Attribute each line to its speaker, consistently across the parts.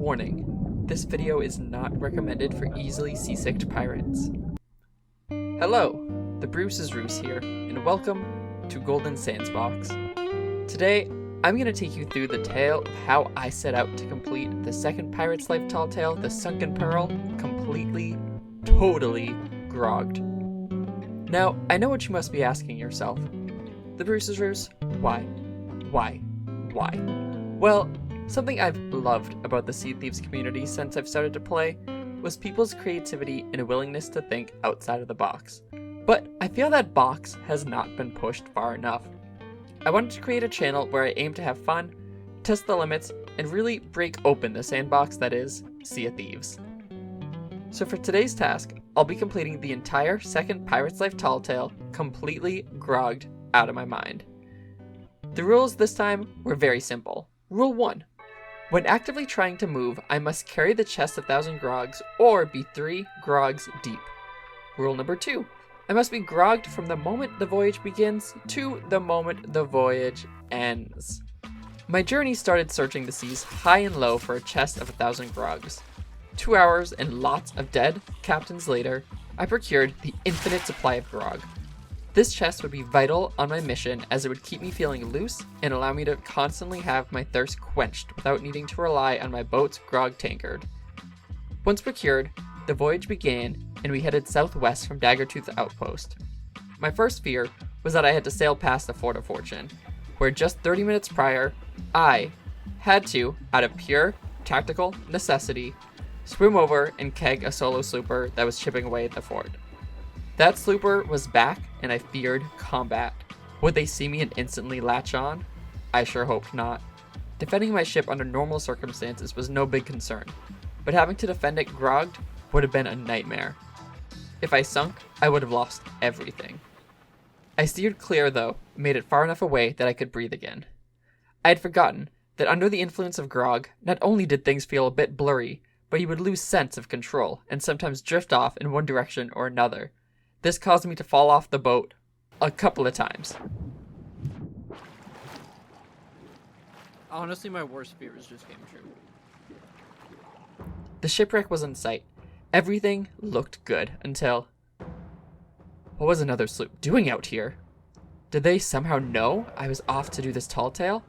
Speaker 1: Warning, this video is not recommended for easily seasick pirates. Hello, the Bruce is Roos here, and welcome to Golden Sandsbox. Today, I'm going to take you through the tale of how I set out to complete the second Pirate's Life tall tale, the Sunken Pearl, completely, totally grogged. Now, I know what you must be asking yourself. The Bruce is Roos? Why? Well, something I've loved about the Sea Thieves community since I've started to play was people's creativity and a willingness to think outside of the box. But I feel that box has not been pushed far enough. I wanted to create a channel where I aim to have fun, test the limits, and really break open the sandbox that is Sea of Thieves. So for today's task, I'll be completing the entire second Pirate's Life tall tale completely grogged out of my mind. The rules this time were very simple. Rule 1. When actively trying to move, I must carry the chest of 1,000 grogs or be 3 grogs deep. Rule number 2. I must be grogged from the moment the voyage begins to the moment the voyage ends. My journey started searching the seas high and low for a chest of 1,000 grogs. 2 hours and lots of dead captains later, I procured the infinite supply of grog. This chest would be vital on my mission as it would keep me feeling loose and allow me to constantly have my thirst quenched without needing to rely on my boat's grog tankard. Once procured, the voyage began and we headed southwest from Daggertooth Outpost. My first fear was that I had to sail past the Fort of Fortune, where just 30 minutes prior, I had to, out of pure tactical necessity, swim over and keg a solo slooper that was chipping away at the fort. That slooper was back, and I feared combat. Would they see me and instantly latch on? I sure hoped not. Defending my ship under normal circumstances was no big concern, but having to defend it grogged would have been a nightmare. If I sunk, I would have lost everything. I steered clear though, and made it far enough away that I could breathe again. I had forgotten that under the influence of grog, not only did things feel a bit blurry, but you would lose sense of control and sometimes drift off in one direction or another. This caused me to fall off the boat a couple of times.
Speaker 2: Honestly, my worst fears just came true.
Speaker 1: The shipwreck was in sight. Everything looked good until... What was another sloop doing out here? Did they somehow know I was off to do this tall tale?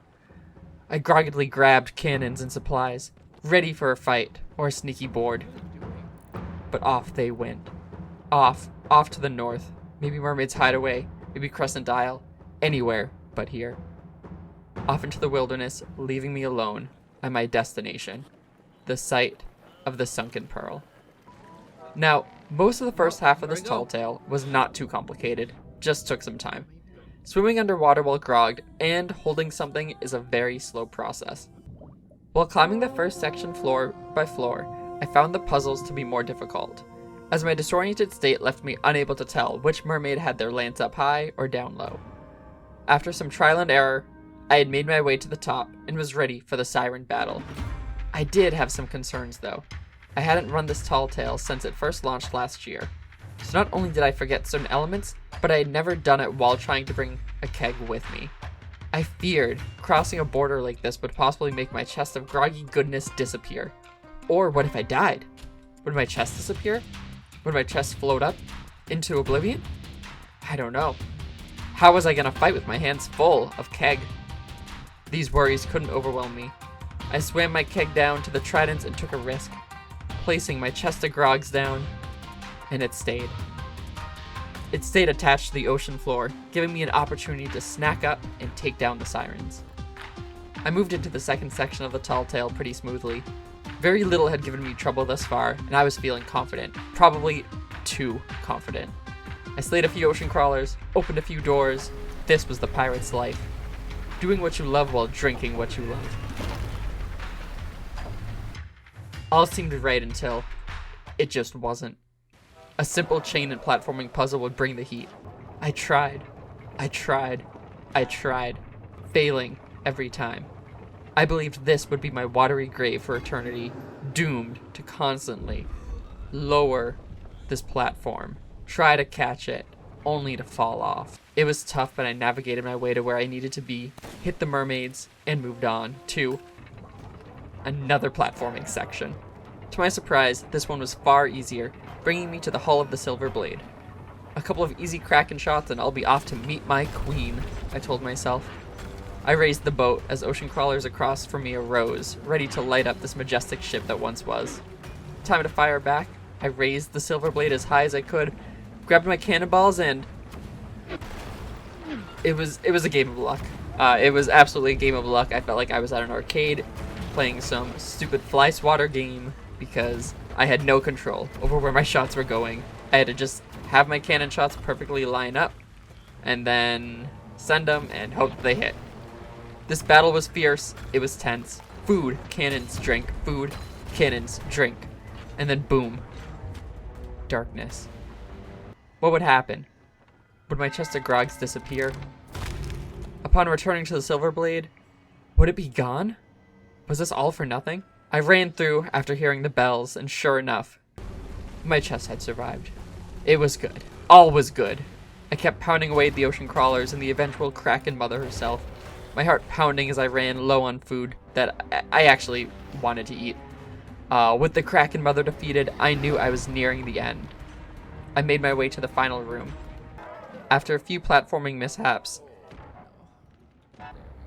Speaker 1: I groggedly grabbed cannons and supplies, ready for a fight or a sneaky board. But off they went. Off to the north. Maybe Mermaid's Hideaway, maybe Crescent Isle, anywhere but here. Off into the wilderness, leaving me alone at my destination, the site of the Sunken Pearl. Now, most of the first half of this tall tale was not too complicated, just took some time. Swimming underwater while grogged and holding something is a very slow process. While climbing the first section floor by floor, I found the puzzles to be more difficult, as my disoriented state left me unable to tell which mermaid had their lance up high or down low. After some trial and error, I had made my way to the top and was ready for the siren battle. I did have some concerns though. I hadn't run this tall tale since it first launched last year, so not only did I forget certain elements, but I had never done it while trying to bring a keg with me. I feared crossing a border like this would possibly make my chest of groggy goodness disappear. Or what if I died? Would my chest disappear? Would my chest float up into oblivion? I don't know. How was I gonna fight with my hands full of keg? These worries couldn't overwhelm me. I swam my keg down to the tridents and took a risk, placing my chest of grogs down, and it stayed. It stayed attached to the ocean floor, giving me an opportunity to snack up and take down the sirens. I moved into the second section of the tall tale pretty smoothly. Very little had given me trouble thus far, and I was feeling confident. Probably too confident. I slayed a few ocean crawlers, opened a few doors. This was the pirate's life. Doing what you love while drinking what you love. All seemed right until it just wasn't. A simple chain and platforming puzzle would bring the heat. I tried, failing every time. I believed this would be my watery grave for eternity, doomed to constantly lower this platform, try to catch it, only to fall off. It was tough, but I navigated my way to where I needed to be, hit the mermaids, and moved on to another platforming section. To my surprise, this one was far easier, bringing me to the hull of the Silver Blade. A couple of easy Kraken shots and I'll be off to meet my queen, I told myself. I raised the boat as ocean crawlers across from me arose, ready to light up this majestic ship that once was. Time to fire back. I raised the Silver Blade as high as I could, grabbed my cannonballs, and it was a game of luck. It was absolutely a game of luck. I felt like I was at an arcade playing some stupid fly swatter game because I had no control over where my shots were going. I had to just have my cannon shots perfectly line up and then send them and hope they hit. This battle was fierce. It was tense. Food, cannons, drink. Food, cannons, drink. And then boom. Darkness. What would happen? Would my chest of grogs disappear? Upon returning to the Silver Blade, would it be gone? Was this all for nothing? I ran through after hearing the bells, and sure enough, my chest had survived. It was good. All was good. I kept pounding away at the ocean crawlers and the eventual Kraken mother herself, my heart pounding as I ran low on food that I actually wanted to eat. With the Kraken mother defeated, I knew I was nearing the end. I made my way to the final room. After a few platforming mishaps,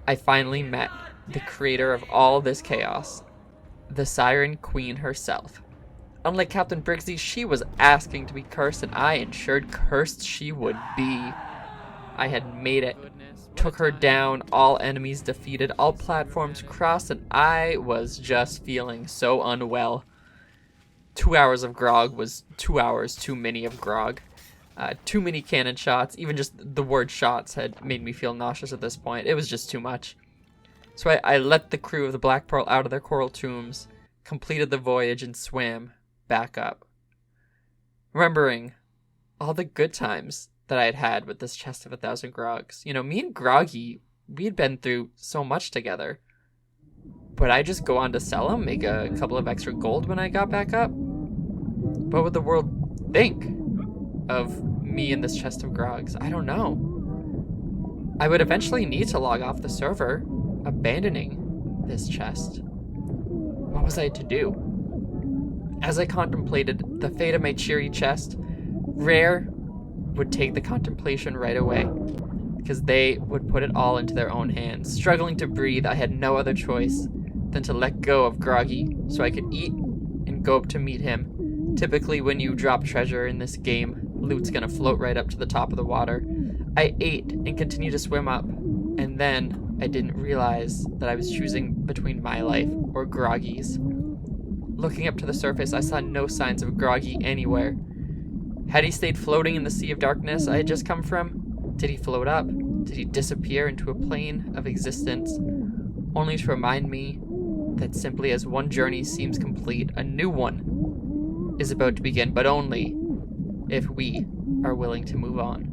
Speaker 1: I finally met the creator of all this chaos, the Siren Queen herself. Unlike Captain Briggsy, she was asking to be cursed, and I ensured cursed she would be. I had made it, took her down, all enemies defeated, all platforms crossed, and I was just feeling so unwell. 2 hours of grog was 2 hours too many of grog. Too many cannon shots, even just the word shots had made me feel nauseous at this point. It was just too much. So I let the crew of the Black Pearl out of their coral tombs, completed the voyage, and swam back up. Remembering all the good times that I had had with this chest of 1,000 grogs. You know, me and Groggy, we had been through so much together. Would I just go on to sell them, make a couple of extra gold when I got back up? What would the world think of me and this chest of grogs? I don't know. I would eventually need to log off the server, abandoning this chest. What was I to do? As I contemplated the fate of my cheery chest, Rare would take the contemplation right away, because they would put it all into their own hands. Struggling to breathe, I had no other choice than to let go of Groggy so I could eat and go up to meet him. Typically, when you drop treasure in this game, loot's gonna float right up to the top of the water. I ate and continued to swim up, and then I didn't realize that I was choosing between my life or Groggy's. Looking up to the surface, I saw no signs of Groggy anywhere. Had he stayed floating in the sea of darkness I had just come from? Did he float up? Did he disappear into a plane of existence, only to remind me that simply as one journey seems complete, a new one is about to begin, but only if we are willing to move on.